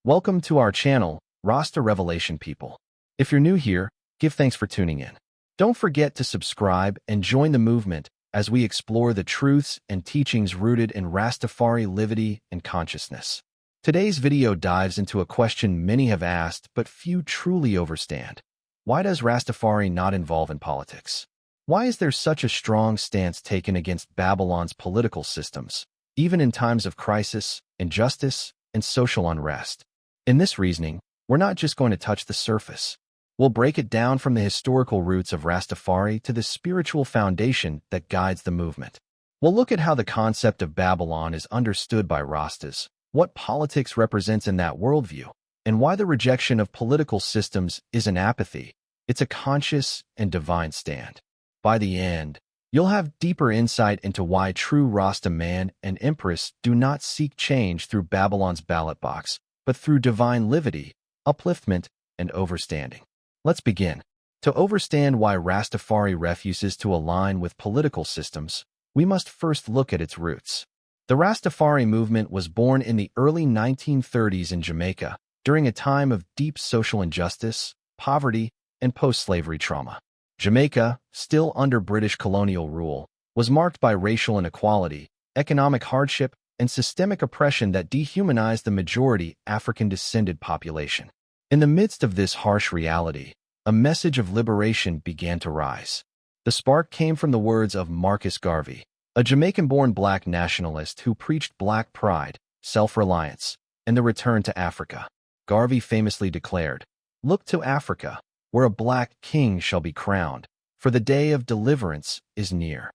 Welcome to our channel, Rasta Revelation People. If you're new here, give thanks for tuning in. Don't forget to subscribe and join the movement as we explore the truths and teachings rooted in Rastafari livity and consciousness. Today's video dives into a question many have asked but few truly understand. Why does Rastafari not involve in politics? Why is there such a strong stance taken against Babylon's political systems, even in times of crisis, injustice, and social unrest? In this reasoning, we're not just going to touch the surface. We'll break it down from the historical roots of Rastafari to the spiritual foundation that guides the movement. We'll look at how the concept of Babylon is understood by Rastas, what politics represents in that worldview, and why the rejection of political systems isn't apathy, it's a conscious and divine stand. By the end, you'll have deeper insight into why true Rasta man and empress do not seek change through Babylon's ballot box, but through divine livity, upliftment, and overstanding. Let's begin. To understand why Rastafari refuses to align with political systems, we must first look at its roots. The Rastafari movement was born in the early 1930s in Jamaica, during a time of deep social injustice, poverty, and post-slavery trauma. Jamaica, still under British colonial rule, was marked by racial inequality, economic hardship, and systemic oppression that dehumanized the majority African-descended population. In the midst of this harsh reality, a message of liberation began to rise. The spark came from the words of Marcus Garvey, a Jamaican-born black nationalist who preached black pride, self-reliance, and the return to Africa. Garvey famously declared, "Look to Africa, where a black king shall be crowned, for the day of deliverance is near."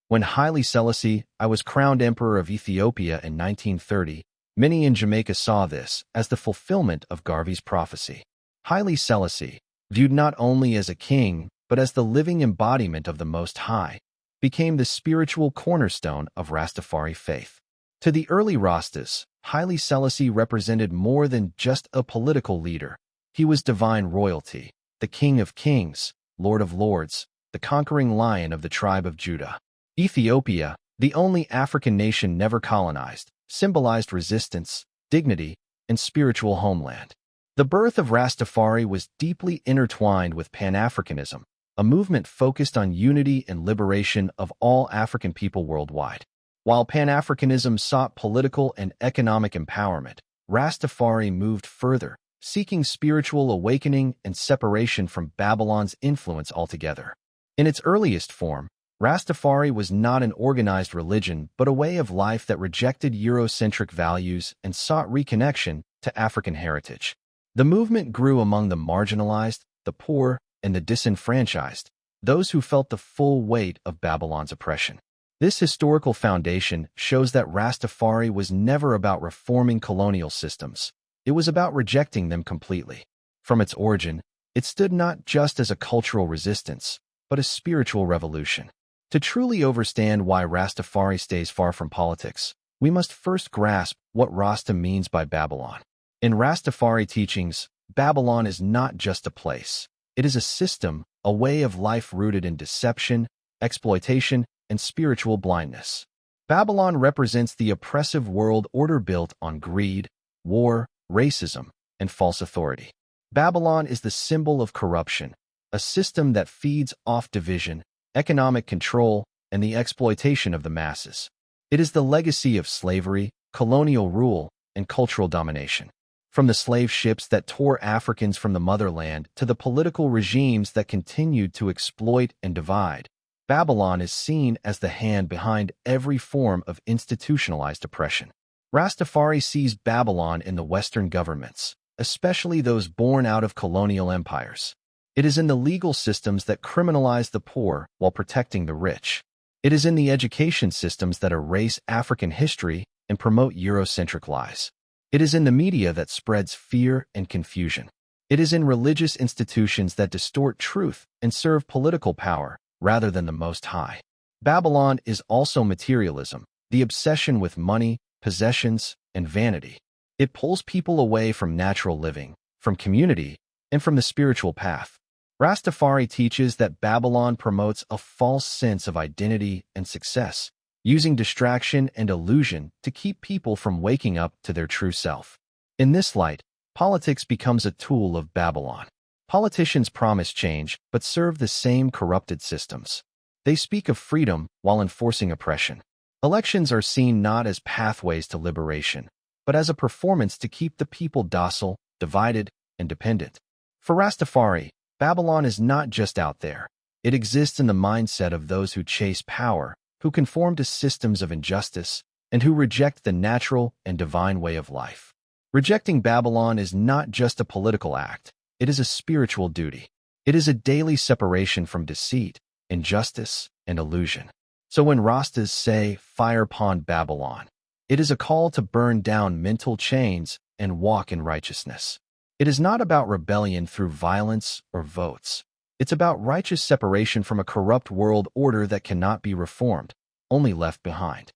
When Haile Selassie I was crowned Emperor of Ethiopia in 1930, many in Jamaica saw this as the fulfillment of Garvey's prophecy. Haile Selassie, viewed not only as a king, but as the living embodiment of the Most High, became the spiritual cornerstone of Rastafari faith. To the early Rastas, Haile Selassie represented more than just a political leader. He was divine royalty, the King of Kings, Lord of Lords, the conquering lion of the tribe of Judah. Ethiopia, the only African nation never colonized, symbolized resistance, dignity, and spiritual homeland. The birth of Rastafari was deeply intertwined with Pan-Africanism, a movement focused on unity and liberation of all African people worldwide. While Pan-Africanism sought political and economic empowerment, Rastafari moved further, seeking spiritual awakening and separation from Babylon's influence altogether. In its earliest form, Rastafari was not an organized religion but a way of life that rejected Eurocentric values and sought reconnection to African heritage. The movement grew among the marginalized, the poor, and the disenfranchised, those who felt the full weight of Babylon's oppression. This historical foundation shows that Rastafari was never about reforming colonial systems. It was about rejecting them completely. From its origin, it stood not just as a cultural resistance, but a spiritual revolution. To truly understand why Rastafari stays far from politics, we must first grasp what Rasta means by Babylon. In Rastafari teachings, Babylon is not just a place. It is a system, a way of life rooted in deception, exploitation, and spiritual blindness. Babylon represents the oppressive world order built on greed, war, racism, and false authority. Babylon is the symbol of corruption, a system that feeds off division, economic control, and the exploitation of the masses. It is the legacy of slavery, colonial rule, and cultural domination. From the slave ships that tore Africans from the motherland to the political regimes that continued to exploit and divide, Babylon is seen as the hand behind every form of institutionalized oppression. Rastafari sees Babylon in the Western governments, especially those born out of colonial empires. It is in the legal systems that criminalize the poor while protecting the rich. It is in the education systems that erase African history and promote Eurocentric lies. It is in the media that spreads fear and confusion. It is in religious institutions that distort truth and serve political power rather than the Most High. Babylon is also materialism, the obsession with money, possessions, and vanity. It pulls people away from natural living, from community, and from the spiritual path. Rastafari teaches that Babylon promotes a false sense of identity and success, using distraction and illusion to keep people from waking up to their true self. In this light, Politics becomes a tool of Babylon. Politicians promise change, but serve the same corrupted systems. They speak of freedom while enforcing oppression. Elections are seen not as pathways to liberation, but as a performance to keep the people docile, divided, and dependent. For Rastafari, Babylon is not just out there. It exists in the mindset of those who chase power, who conform to systems of injustice, and who reject the natural and divine way of life. Rejecting Babylon is not just a political act, it is a spiritual duty. It is a daily separation from deceit, injustice, and illusion. So when Rastas say, "Fire upon Babylon," it is a call to burn down mental chains and walk in righteousness. It is not about rebellion through violence or votes. It's about righteous separation from a corrupt world order that cannot be reformed, only left behind.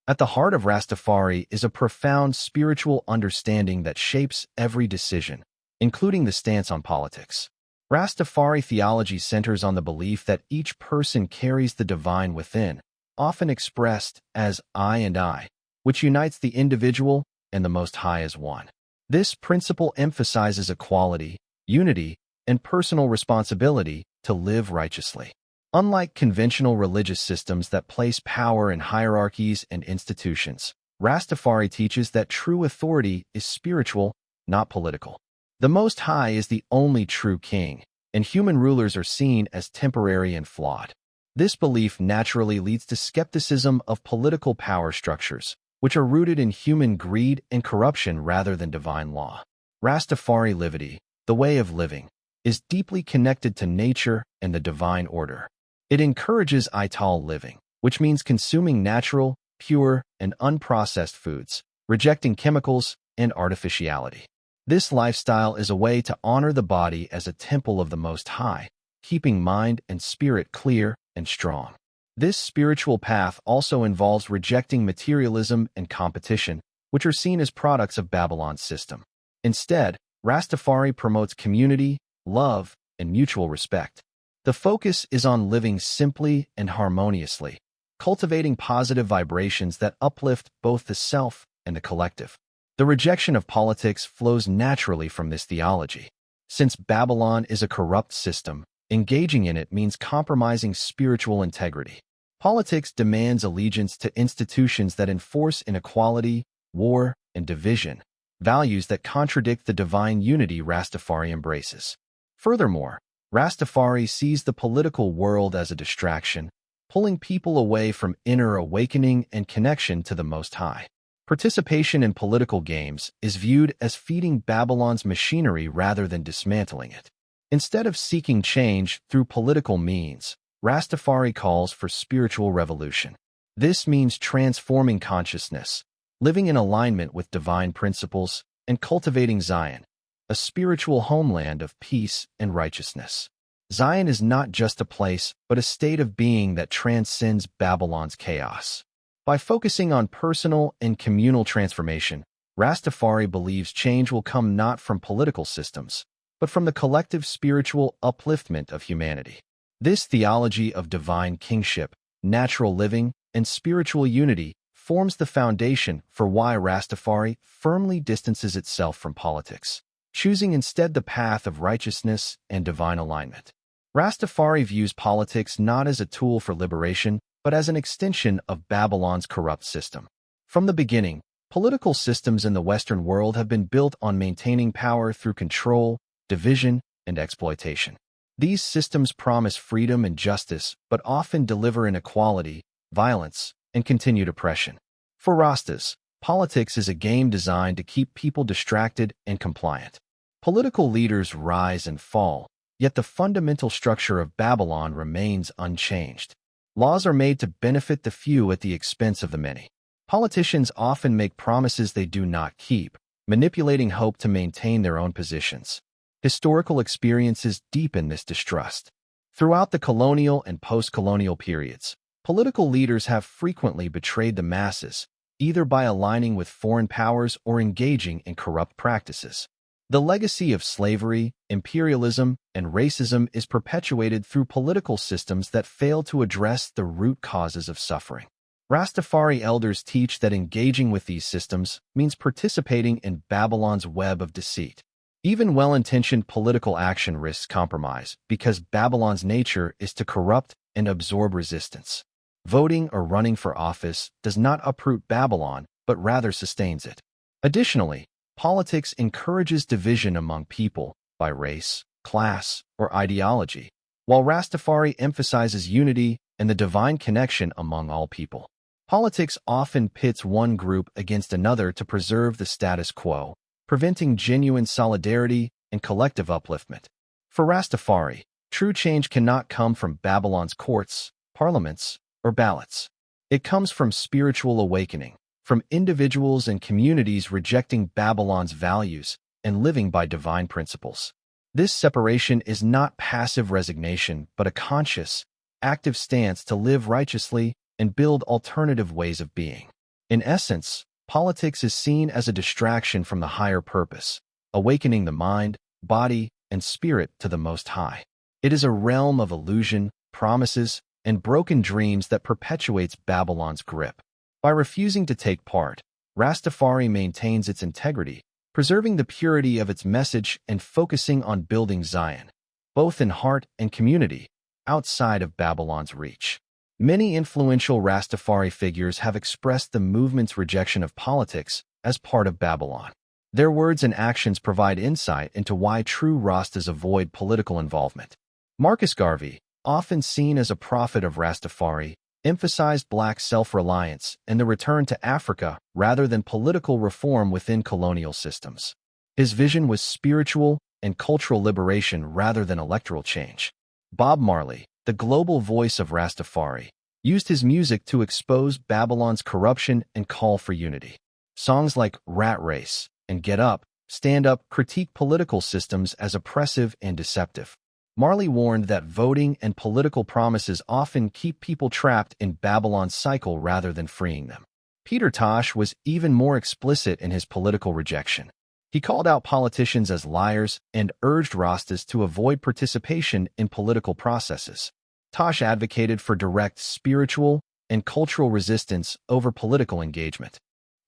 At the heart of Rastafari is a profound spiritual understanding that shapes every decision, including the stance on politics. Rastafari theology centers on the belief that each person carries the divine within, often expressed as I and I, which unites the individual and the Most High as one. This principle emphasizes equality, unity, and personal responsibility to live righteously. Unlike conventional religious systems that place power in hierarchies and institutions, Rastafari teaches that true authority is spiritual, not political. The Most High is the only true king, and human rulers are seen as temporary and flawed. This belief naturally leads to skepticism of political power structures, which are rooted in human greed and corruption rather than divine law. Rastafari Livity, the way of living, is deeply connected to nature and the divine order. It encourages Ital living, which means consuming natural, pure, and unprocessed foods, rejecting chemicals and artificiality. This lifestyle is a way to honor the body as a temple of the Most High, keeping mind and spirit clear and strong. This spiritual path also involves rejecting materialism and competition, which are seen as products of Babylon's system. Instead, Rastafari promotes community, love, and mutual respect. The focus is on living simply and harmoniously, cultivating positive vibrations that uplift both the self and the collective. The rejection of politics flows naturally from this theology. Since Babylon is a corrupt system, engaging in it means compromising spiritual integrity. Politics demands allegiance to institutions that enforce inequality, war, and division, values that contradict the divine unity Rastafari embraces. Furthermore, Rastafari sees the political world as a distraction, pulling people away from inner awakening and connection to the Most High. Participation in political games is viewed as feeding Babylon's machinery rather than dismantling it. Instead of seeking change through political means, Rastafari calls for spiritual revolution. This means transforming consciousness, living in alignment with divine principles, and cultivating Zion, a spiritual homeland of peace and righteousness. Zion is not just a place, but a state of being that transcends Babylon's chaos. By focusing on personal and communal transformation, Rastafari believes change will come not from political systems, but from the collective spiritual upliftment of humanity. This theology of divine kingship, natural living, and spiritual unity forms the foundation for why Rastafari firmly distances itself from politics, choosing instead the path of righteousness and divine alignment. Rastafari views politics not as a tool for liberation, but as an extension of Babylon's corrupt system. From the beginning, political systems in the Western world have been built on maintaining power through control, division, and exploitation. These systems promise freedom and justice, but often deliver inequality, violence, and continued oppression. For Rastas, politics is a game designed to keep people distracted and compliant. Political leaders rise and fall, yet the fundamental structure of Babylon remains unchanged. Laws are made to benefit the few at the expense of the many. Politicians often make promises they do not keep, manipulating hope to maintain their own positions. Historical experiences deepen this distrust. Throughout the colonial and post-colonial periods, political leaders have frequently betrayed the masses, either by aligning with foreign powers or engaging in corrupt practices. The legacy of slavery, imperialism, and racism is perpetuated through political systems that fail to address the root causes of suffering. Rastafari elders teach that engaging with these systems means participating in Babylon's web of deceit. Even well-intentioned political action risks compromise because Babylon's nature is to corrupt and absorb resistance. Voting or running for office does not uproot Babylon, but rather sustains it. Additionally, politics encourages division among people by race, class, or ideology, while Rastafari emphasizes unity and the divine connection among all people. Politics often pits one group against another to preserve the status quo, preventing genuine solidarity and collective upliftment. For Rastafari, true change cannot come from Babylon's courts, parliaments, or ballots. It comes from spiritual awakening, from individuals and communities rejecting Babylon's values and living by divine principles. This separation is not passive resignation, but a conscious, active stance to live righteously and build alternative ways of being. In essence, politics is seen as a distraction from the higher purpose, awakening the mind, body, and spirit to the Most High. It is a realm of illusion, promises, and broken dreams that perpetuates Babylon's grip. By refusing to take part, Rastafari maintains its integrity, preserving the purity of its message and focusing on building Zion, both in heart and community, outside of Babylon's reach. Many influential Rastafari figures have expressed the movement's rejection of politics as part of Babylon. Their words and actions provide insight into why true Rastas avoid political involvement. Marcus Garvey, often seen as a prophet of Rastafari, emphasized black self-reliance and the return to Africa rather than political reform within colonial systems. His vision was spiritual and cultural liberation rather than electoral change. Bob Marley, the global voice of Rastafari, used his music to expose Babylon's corruption and call for unity. Songs like Rat Race and Get Up, Stand Up critique political systems as oppressive and deceptive. Marley warned that voting and political promises often keep people trapped in Babylon's cycle rather than freeing them. Peter Tosh was even more explicit in his political rejection. He called out politicians as liars and urged Rastas to avoid participation in political processes. Tosh advocated for direct spiritual and cultural resistance over political engagement.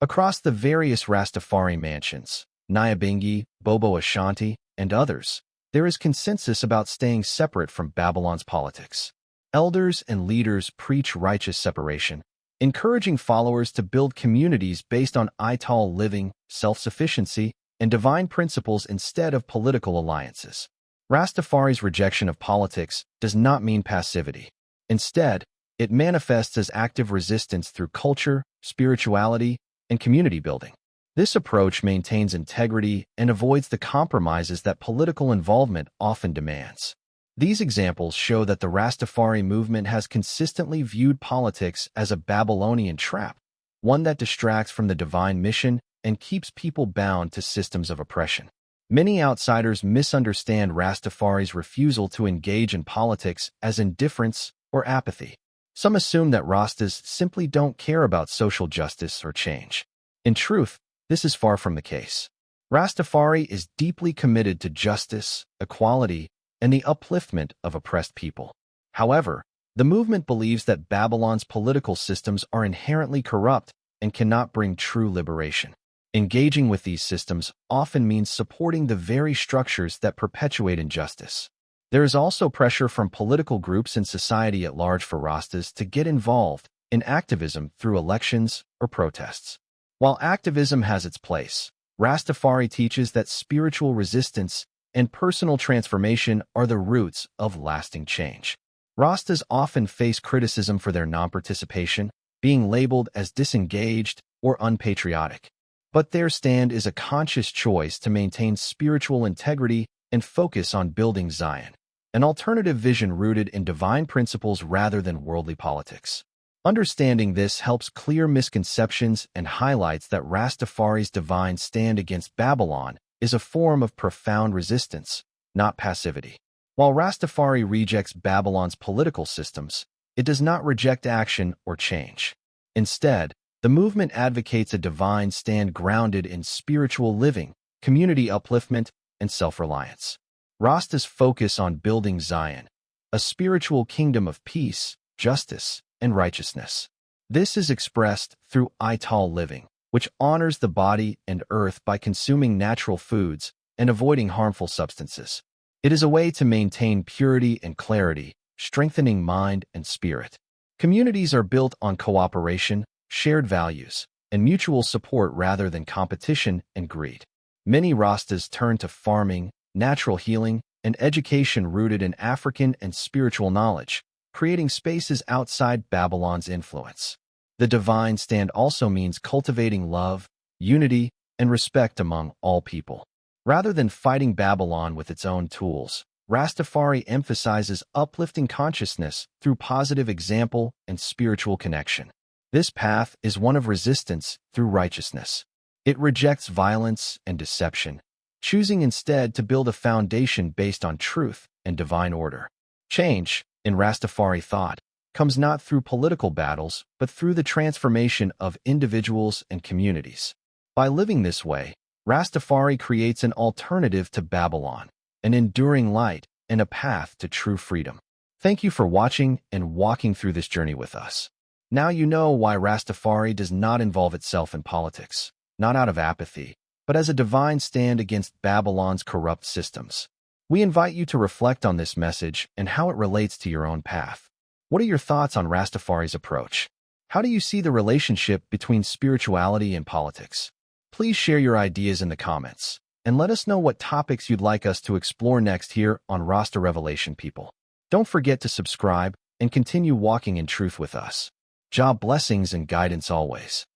Across the various Rastafari mansions, Nyabinghi, Bobo Ashanti, and others, there is consensus about staying separate from Babylon's politics. Elders and leaders preach righteous separation, encouraging followers to build communities based on Ital living, self-sufficiency, and divine principles instead of political alliances. Rastafari's rejection of politics does not mean passivity. Instead, it manifests as active resistance through culture, spirituality, and community building. This approach maintains integrity and avoids the compromises that political involvement often demands. These examples show that the Rastafari movement has consistently viewed politics as a Babylonian trap, one that distracts from the divine mission and keeps people bound to systems of oppression. Many outsiders misunderstand Rastafari's refusal to engage in politics as indifference or apathy. Some assume that Rastas simply don't care about social justice or change. In truth, this is far from the case. Rastafari is deeply committed to justice, equality, and the upliftment of oppressed people. However, the movement believes that Babylon's political systems are inherently corrupt and cannot bring true liberation. Engaging with these systems often means supporting the very structures that perpetuate injustice. There is also pressure from political groups and society at large for Rastas to get involved in activism through elections or protests. While activism has its place, Rastafari teaches that spiritual resistance and personal transformation are the roots of lasting change. Rastas often face criticism for their non-participation, being labeled as disengaged or unpatriotic. But their stand is a conscious choice to maintain spiritual integrity and focus on building Zion, an alternative vision rooted in divine principles rather than worldly politics. Understanding this helps clear misconceptions and highlights that Rastafari's divine stand against Babylon is a form of profound resistance, not passivity. While Rastafari rejects Babylon's political systems, it does not reject action or change. Instead, the movement advocates a divine stand grounded in spiritual living, community upliftment, and self-reliance. Rastas focus on building Zion, a spiritual kingdom of peace, justice, and righteousness. This is expressed through Ital living, which honors the body and earth by consuming natural foods, and avoiding harmful substances. It is a way to maintain purity and clarity, strengthening mind and spirit. Communities are built on cooperation, shared values, and mutual support rather than competition and greed. Many Rastas turn to farming, natural healing, and education rooted in African and spiritual knowledge, creating spaces outside Babylon's influence. The divine stand also means cultivating love, unity, and respect among all people. Rather than fighting Babylon with its own tools, Rastafari emphasizes uplifting consciousness through positive example and spiritual connection. This path is one of resistance through righteousness. It rejects violence and deception, choosing instead to build a foundation based on truth and divine order. Change, in Rastafari thought, comes not through political battles, but through the transformation of individuals and communities. By living this way, Rastafari creates an alternative to Babylon, an enduring light, and a path to true freedom. Thank you for watching and walking through this journey with us. Now you know why Rastafari does not involve itself in politics, not out of apathy, but as a divine stand against Babylon's corrupt systems. We invite you to reflect on this message and how it relates to your own path. What are your thoughts on Rastafari's approach? How do you see the relationship between spirituality and politics? Please share your ideas in the comments, and let us know what topics you'd like us to explore next here on Rasta Revelation People. Don't forget to subscribe and continue walking in truth with us. Job blessings and guidance always.